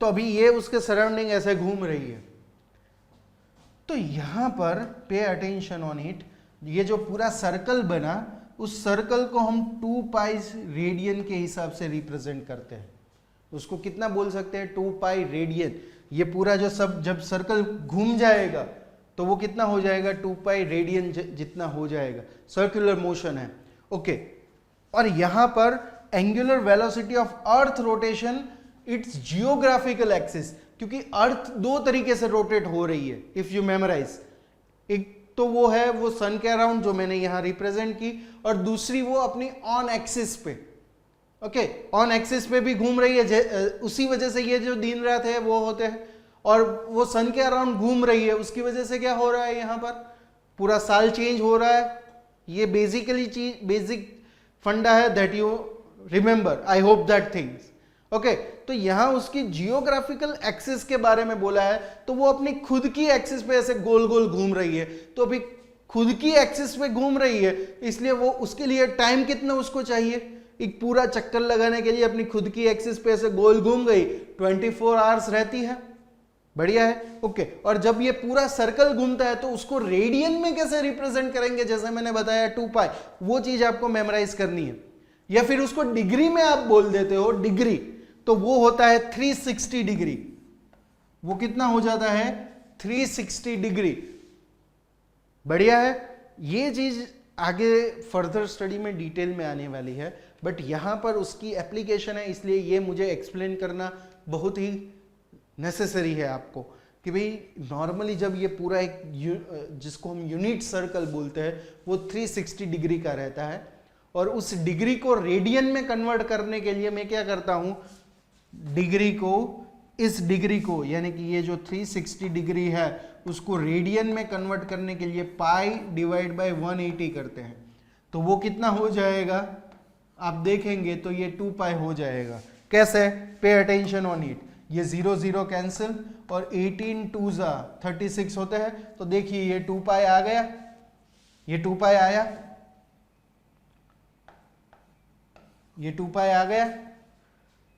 तो अभी ये उसके सराउंडिंग ऐसे घूम रही है। तो यहां पर पे अटेंशन ऑन इट, ये जो पूरा सर्कल बना, उस सर्कल को हम 2 पाई रेडियन के हिसाब से रिप्रेजेंट करते हैं। उसको कितना बोल सकते हैं, 2 पाई रेडियन। ये पूरा जो सब जब सर्कल घूम जाएगा तो वो कितना हो जाएगा, 2 पाई रेडियन जितना हो जाएगा, सर्कुलर मोशन है, ओके। और यहां पर angular velocity of earth rotation it's geographical axis, क्योंकि अर्थ 2 तरीके से रोटेट हो रही है इफ यू मेमोराइज। एक तो वो है वो सन के अराउंड जो मैंने यहां रिप्रेजेंट की, और दूसरी वो अपनी ऑन एक्सिस पे, ओके, ऑन एक्सिस पे भी घूम रही है। उसी वजह से ये जो दिन रात है वो होते हैं, और वो सन के अराउंड घूम रही है, उसकी वजह से क्या हो रहा है, यहां पर पूरा साल चेंज हो रहा है। ये बेसिकली चीज, बेसिक फंडा है that you remember, I hope that things, okay. तो यहां उसकी जियोग्राफिकल एक्सिस के बारे में बोला है, तो वो अपनी खुद की एक्सिस पे ऐसे गोल गोल घूम रही है। तो अभी खुद की एक्सिस पे घूम रही है, इसलिए वो उसके लिए टाइम कितना उसको चाहिए, एक पूरा चक्कर लगाने के लिए अपनी खुद की एक्सिस पे ऐसे गोल घूम गई, 24 आवर्स रहती है, बढ़िया है, ओके। और जब ये पूरा सर्कल घूमता है तो उसको रेडियन में कैसे रिप्रेजेंट करेंगे, जैसे मैंने बताया 2 पाई, वो चीज आपको मेमोराइज करनी है। या फिर उसको डिग्री में आप बोल देते हो, डिग्री, तो वो होता है 360 डिग्री। वो कितना हो जाता है, 360 डिग्री, बढ़िया है। ये चीज आगे फर्दर स्टडी में डिटेल में आने वाली है, बट यहां पर उसकी एप्लीकेशन है, इसलिए ये मुझे एक्सप्लेन करना बहुत ही नेसेसरी है आपको कि भाई नॉर्मली जब ये पूरा एक जिसको हम यूनिट सर्कल बोलते हैं वो 360 डिग्री का रहता है, और उस डिग्री को रेडियन में कन्वर्ट करने के लिए मैं क्या करता हूं, डिग्री को, इस डिग्री को, यानी कि ये जो 360 डिग्री है उसको रेडियन में कन्वर्ट करने के लिए पाई डिवाइड बाय 180 करते हैं। तो वो कितना हो जाएगा, आप देखेंगे तो ये 2 पाई हो जाएगा। कैसे, पे अटेंशन ऑन इट, ये 0 0 कैंसिल और 18 2 36 होते हैं। तो देखिए ये 2 पाई आ गया, ये 2 पाई आया, ये 2 पाई आ गया।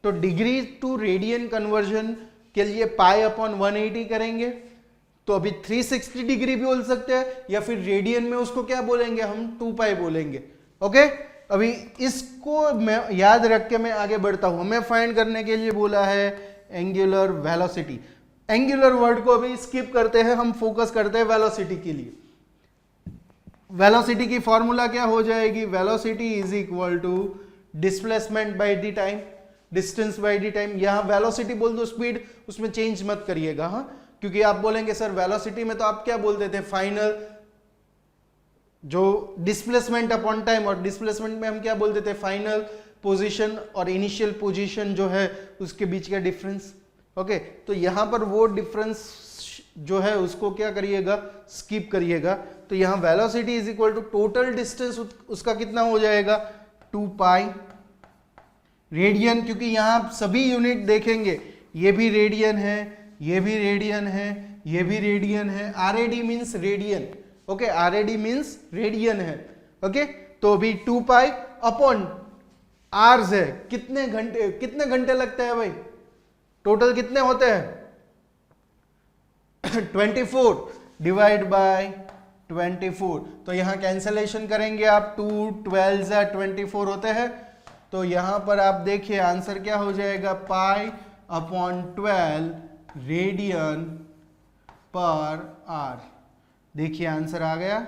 तो डिग्री टू रेडियन कन्वर्जन के लिए पाई अपॉन 180 करेंगे, तो अभी 360 डिग्री भी बोल सकते हैं, या फिर रेडियन में उसको क्या बोलेंगे हम, 2 पाई बोलेंगे, ओके। अभी इसको मैं याद रख के मैं आगे बढ़ता हूं। हमें फाइंड करने के लिए बोला है एंगुलर वेलोसिटी। एंगुलर वर्ड को अभी स्किप करते हैं, हम फोकस करते हैं वेलोसिटी के लिए। वेलोसिटी की फॉर्मूला क्या हो जाएगी, velocity is equal to displacement by the time, distance by the time. यहां वेलोसिटी बोल दो, स्पीड उसमें चेंज मत करिएगा, हाँ, क्योंकि आप बोलेंगे सर वेलोसिटी में तो आप क्या बोलते थे, फाइनल जो डिस्प्लेसमेंट अपॉन टाइम, और डिस्प्लेसमेंट में हम क्या बोलते थे, फाइनल पोजीशन और इनिशियल पोजीशन जो है उसके बीच का डिफरेंस, ओके। तो यहां पर वो डिफरेंस जो है उसको क्या करिएगा, स्किप करिएगा। तो यहां velocity is equal to total distance, उसका कितना हो जाएगा, 2 पाई रेडियन, क्योंकि यहां आप सभी यूनिट देखेंगे, ये भी रेडियन है, ये भी रेडियन है, ये भी रेडियन है। RAD means radian, okay, RAD means radian है, ओके। तो अभी 2 पाई अपॉन आवर्स है, कितने घंटे लगते हैं भाई, टोटल कितने होते हैं 24 डिवाइड बाय 24। तो यहां कैंसलेशन करेंगे आप, 2 12 24 होते हैं। तो यहां पर आप देखिए आंसर क्या हो जाएगा, pi upon 12 radian per hour. देखिए आंसर आ गया,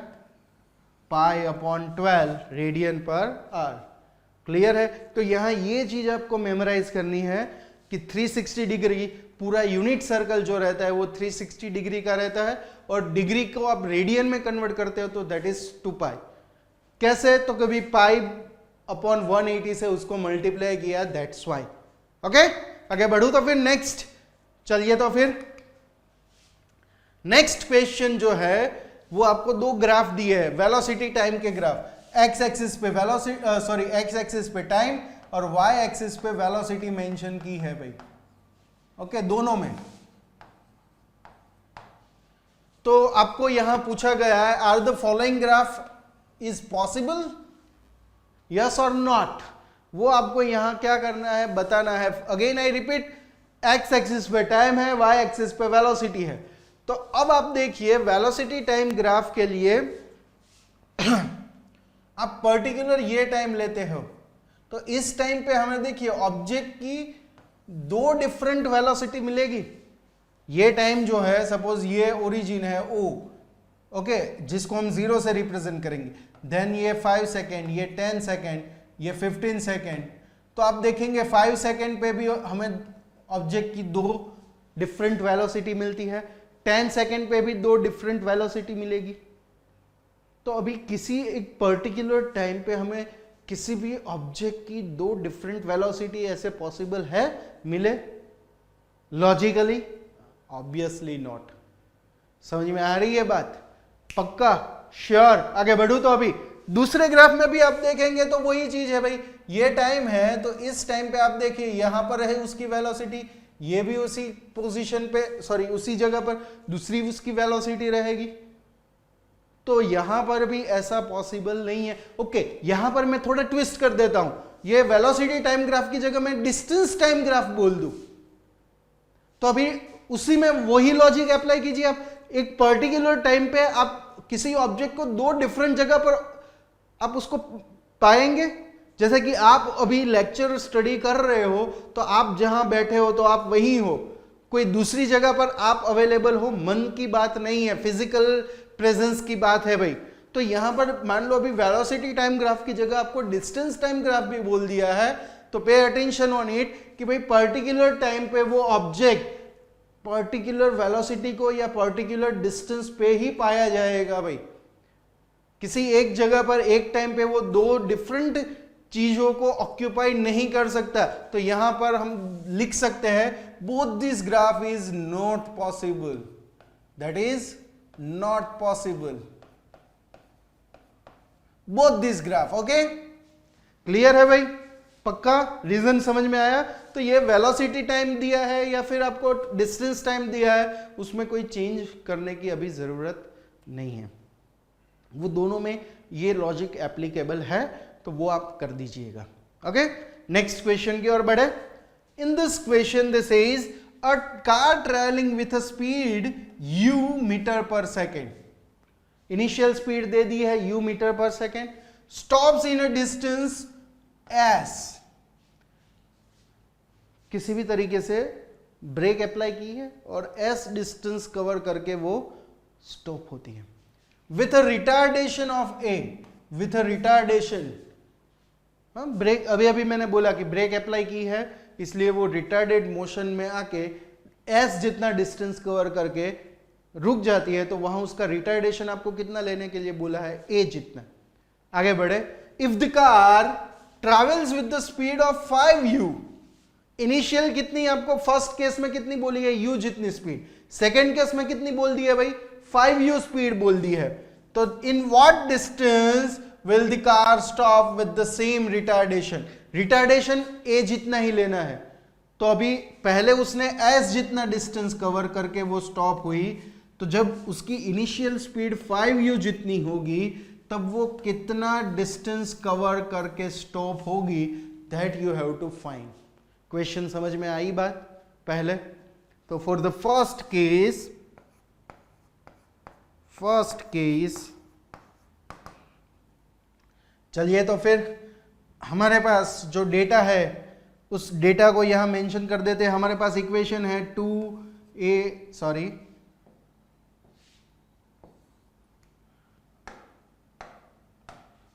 pi upon 12 radian per hour. Clear है। तो यहां ये चीज आपको मेमोराइज करनी है कि 360 डिग्री पूरा यूनिट सर्कल जो रहता है वो 360 डिग्री का रहता है, और डिग्री को आप रेडियन में कन्वर्ट करते हो तो दैट इज 2 पाई। कैसे, तो कभी पाई अपॉन 180 से उसको मल्टीप्लाई किया, दैट्स वाई, ओके। आगे बढ़ू तो फिर नेक्स्ट, चलिए तो फिर नेक्स्ट क्वेश्चन जो है वो आपको दो ग्राफ दिए हैं, वेलोसिटी टाइम के ग्राफ, एक्स एक्सिस पे वेलोसिटी सॉरी एक्स एक्सिस पे टाइम और वाई एक्सिस पे वेलोसिटी मेंशन की है भाई, ओके दोनों में। तो आपको यहां पूछा गया है are the following graph is possible, yes और नॉट, वो आपको यहां क्या करना है, बताना है। Again I repeat, X axis पे टाइम है, वाई एक्सिस पे वेलोसिटी है। तो अब आप देखिए वेलोसिटी टाइम ग्राफ के लिए आप पर्टिकुलर ये टाइम लेते हो, तो इस टाइम पे हमें देखिए ऑब्जेक्ट की दो डिफरेंट वेलोसिटी मिलेगी। ये टाइम जो है सपोज ये ओरिजिन है ओ, ओके, जिसको हम 0 से रिप्रेजेंट करेंगे, देन ये 5 सेकेंड, ये 10 सेकेंड, ये 15 सेकेंड। तो आप देखेंगे 5 सेकेंड पे भी हमें ऑब्जेक्ट की दो डिफरेंट वेलोसिटी मिलती है, 10 सेकेंड पे भी दो डिफरेंट वेलोसिटी मिलेगी। तो अभी किसी एक पर्टिकुलर टाइम पे हमें किसी भी ऑब्जेक्ट की दो डिफरेंट वेलोसिटी ऐसे पॉसिबल है मिले लॉजिकली? Obviously not. समझ में आ रही है बात? पक्का श्योर? आगे बढ़ू तो अभी दूसरे ग्राफ में भी आप देखेंगे तो वही चीज है भाई, ये टाइम है तो इस टाइम पे आप देखिए यहां पर है उसकी वेलोसिटी, ये भी उसी पोजीशन पे सॉरी उसी जगह पर दूसरी उसकी वेलोसिटी रहेगी। तो यहां पर भी ऐसा पॉसिबल नहीं है। ओके, यहां पर मैं थोड़ा ट्विस्ट कर देता हूं, ये वेलोसिटी टाइम ग्राफ की जगह मैं डिस्टेंस टाइम ग्राफ बोल दूं तो अभी उसी में वही लॉजिक अप्लाई कीजिए। आप एक पर्टिकुलर टाइम पे आप किसी ऑब्जेक्ट को दो डिफरेंट जगह पर आप उसको पाएंगे। जैसे कि आप अभी लेक्चर स्टडी कर रहे हो तो आप जहां बैठे हो तो आप वहीं हो, कोई दूसरी जगह पर आप अवेलेबल हो, मन की बात नहीं है, फिजिकल प्रेजेंस की बात है भाई। तो यहां पर मान लो अभी वेलोसिटी टाइम ग्राफ की जगह आपको डिस्टेंस टाइम ग्राफ भी बोल दिया है, तो पे अटेंशन ऑन इट कि भाई पर्टिकुलर टाइम पे वो ऑब्जेक्ट पर्टिकुलर वेलोसिटी को या पर्टिकुलर डिस्टेंस पे ही पाया जाएगा भाई। किसी एक जगह पर एक टाइम पे वो दो डिफरेंट चीजों को ऑक्यूपाई नहीं कर सकता। तो यहां पर हम लिख सकते हैं both this graph is not possible, that is not possible, both this graph. Okay, clear है भाई? पक्का रीजन समझ में आया? तो ये वेलोसिटी टाइम दिया है या फिर आपको डिस्टेंस टाइम दिया है, उसमें कोई चेंज करने की अभी जरूरत नहीं है, वो दोनों में ये लॉजिक एप्लीकेबल है, तो वो आप कर दीजिएगा। ओके, नेक्स्ट क्वेश्चन की ओर बढ़े। In this question this is a car travelling with a speed u metre per second, initial speed दे दी है u metre per second, stops in a distance s, किसी भी तरीके से ब्रेक अप्लाई की है और s डिस्टेंस कवर करके वो स्टॉप होती है with a retardation of a, with a retardation. Brake अभी अभी मैंने बोला कि ब्रेक अप्लाई की है इसलिए वो रिटार्डेड मोशन में आके s जितना डिस्टेंस कवर करके रुक जाती है, तो वहां उसका रिटार्डेशन आपको कितना लेने के लिए बोला है? a जितना। आगे बढ़े, if the car travels with the speed of 5u, initial कितनी आपको फर्स्ट केस में कितनी बोली है? u जितनी स्पीड। सेकेंड केस में कितनी बोल दी है भाई? 5u स्पीड बोल दी है। तो in what distance will the car stop with the same retardation? Retardation a जितना ही लेना है। तो अभी पहले उसने s जितना डिस्टेंस कवर करके वो स्टॉप हुई, तो जब उसकी इनिशियल स्पीड 5u जितनी होगी तब वो कितना डिस्टेंस कवर करके स्टॉप होगी, that you have to find. Question समझ में आई बात? पहले तो फॉर द फर्स्ट केस चलिए तो फिर हमारे पास जो डेटा है उस डेटा को यहां मेंशन कर देते हैं। हमारे पास इक्वेशन है 2a सॉरी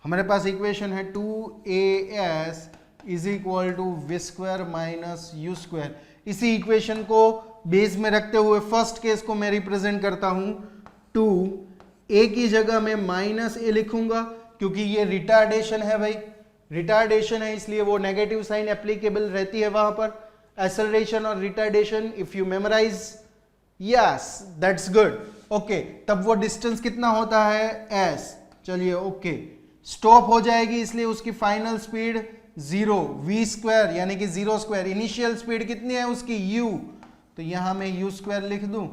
हमारे पास इक्वेशन है 2as is equal to V square minus U square. इसी इक्वेशन को बेस में रखते हुए फर्स्ट केस को मैं रिप्रेजेंट करता हूं 2a की जगह में माइनस a लिखूंगा क्योंकि ये रिटार्डेशन है भाई, रिटार्डेशन है इसलिए वो नेगेटिव साइन एप्लीकेबल रहती है वहां पर। acceleration or retardation if you memorize? Yes, that's good. Okay, तब वो distance कितना होता है? s. चलिए okay, stop हो जाएगी इसलिए उसकी final speed 0, v square यानी कि 0 square. इनिशियल स्पीड कितनी है उसकी? u. तो यहां मैं u square लिख दूं.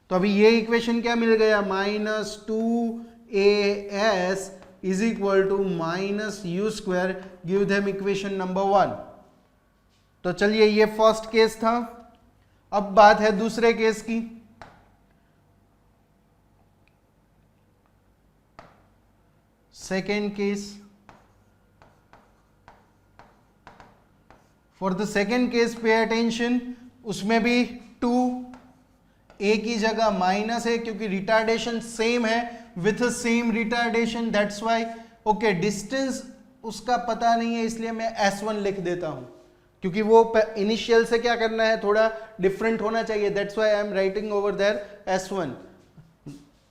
तो अभी ये इक्वेशन क्या मिल गया? -2as is equal to -u square. Give them equation number 1. तो चलिए ये फर्स्ट केस था. अब बात है दूसरे केस की. Second case. For the second case pay attention. उसमें भी 2 ए की जगह माइनस है क्योंकि रिटार्डेशन सेम है with same retardation. That's why. Okay, distance उसका पता नहीं है इसलिए मैं S1 लिख देता हूं क्योंकि वो इनिशियल से क्या करना है, थोड़ा डिफरेंट होना चाहिए. That's why I am writing over there S1.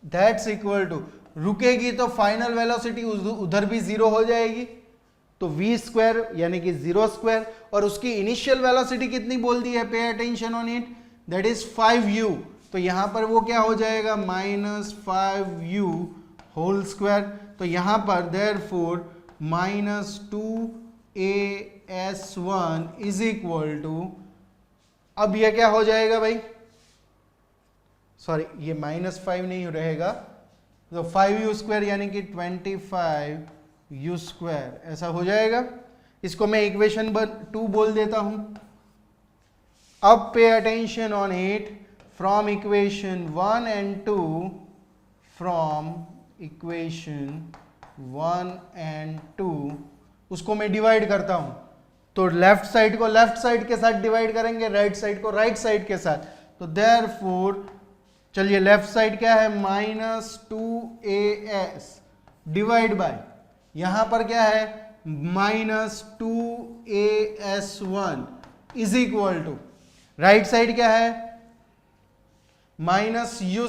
That's equal to, रुकेगी तो फाइनल वेलोसिटी उधर भी 0 हो जाएगी तो v स्क्वायर यानी कि 0 स्क्वायर. और उसकी इनिशियल वेलोसिटी कितनी बोल दी है? Pay attention on it, that is 5u. तो यहां पर वो क्या हो जाएगा? -5u whole square. तो यहां पर therefore -2as1 is equal to, अब ये क्या हो जाएगा भाई? सॉरी, ये -5 नहीं रहेगा तो 5u स्क्वायर यानी कि 25u स्क्वायर ऐसा हो जाएगा. इसको मैं इक्वेशन 2 बोल देता हूं. अब pay attention on it from equation 1 and 2, from equation 1 and 2 उसको मैं डिवाइड करता हूं. तो लेफ्ट साइड को लेफ्ट साइड के साथ डिवाइड करेंगे, राइट साइड को राइट साइड के साथ. तो देयरफॉर चलिए लेफ्ट साइड क्या है? -2as डिवाइड बाय, यहां पर क्या है? -2as1 is equal to, right side क्या है? -u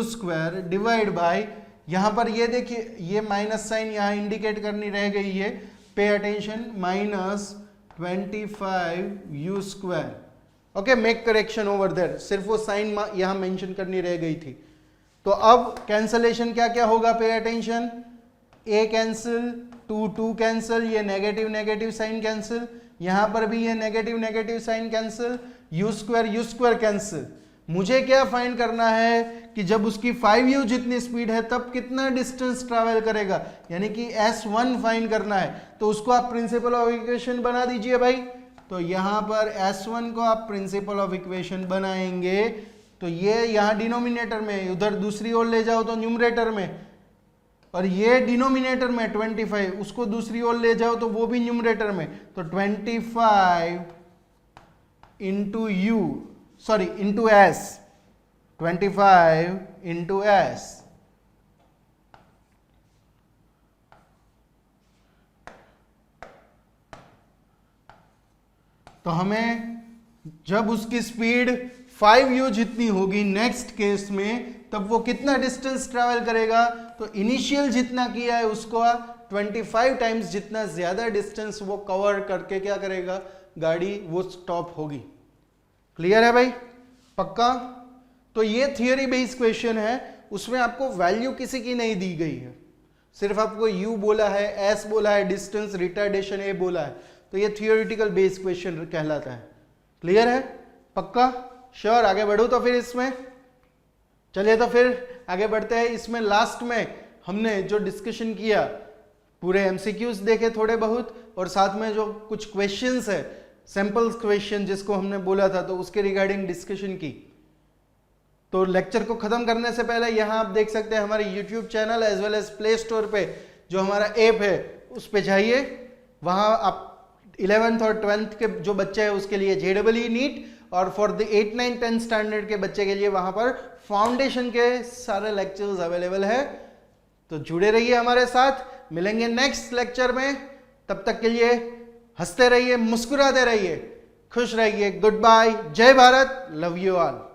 स्क्वायर डिवाइड बाय, यहां पर ये देखिए ये माइनस साइन यहां इंडिकेट करनी रह गई है. Pay attention, -25u square. Okay, make correction over there. सिर्फ वो साइन यहां मेंशन करनी रह गई थी. तो अब कैंसलेशन क्या क्या होगा? Pay attention, a cancel, 2 cancel, ये नेगेटिव नेगेटिव साइन कैंसिल, यहां पर भी ये negative negative sign cancel, u square cancel. मुझे क्या फाइंड करना है कि जब उसकी 5u जितनी स्पीड है तब कितना डिस्टेंस ट्रैवल करेगा, यानी कि S1 फाइंड करना है. तो उसको आप प्रिंसिपल ऑफ इक्वेशन बना दीजिए भाई. तो यहां पर S1 को आप प्रिंसिपल ऑफ इक्वेशन बनाएंगे तो ये यहां डिनोमिनेटर में, उधर दूसरी ओर ले जाओ तो न्यूमरेटर में, और ये डिनोमिनेटर में 25, उसको दूसरी ओर ले जाओ तो वो भी न्यूमरेटर में. तो 25 इंटू S, 25 इंटू S. तो हमें जब उसकी स्पीड 5u जितनी होगी नेक्स्ट केस में, तब वो कितना डिस्टेंस ट्रैवल करेगा? तो इनिशियल जितना किया है उसको 25 टाइम्स जितना ज्यादा डिस्टेंस वो कवर करके क्या करेगा? गाड़ी वो स्टॉप होगी. क्लियर है भाई? पक्का? तो ये थियोरी बेस्ड क्वेश्चन है, उसमें आपको वैल्यू किसी की नहीं दी गई है, सिर्फ आपको u बोला है, s बोला है, डिस्टेंस, रिटार्डेशन a बोला है. तो ये थियोरिटिकल बेस्ड क्वेश्चन कहलाता है. क्लियर है? पक्का? श्योर? आगे बढ़ो तो फिर इसमें. चलिए तो फिर आगे बढ़ते हैं. इसमें लास्ट में हमने जो डिस्कशन किया, पूरे एमसीक्यूज देखे थोड़े बहुत, और साथ में जो कुछ क्वेश्चंस है, सैंपल क्वेश्चन जिसको हमने बोला था, तो उसके रिगार्डिंग डिस्कशन की. तो लेक्चर को खत्म करने से पहले यहां आप देख सकते हैं हमारे YouTube channel as well as Play Store पे जो हमारा ऐप है उस पे जाइए. वहां आप 11th और 12th के जो बच्चे हैं उसके लिए JEE नीट, और फॉर द 8, 9, 10 स्टैंडर्ड के बच्चे के लिए वहां पर फाउंडेशन के सारे लेक्चर्स अवेलेबल है. तो जुड़े रहिए हमारे साथ. मिलेंगे नेक्स्ट लेक्चर में. तब तक के लिए हंसते रहिए, मुस्कुराते रहिए, खुश रहिए. Good bye. जय भारत. Love you all.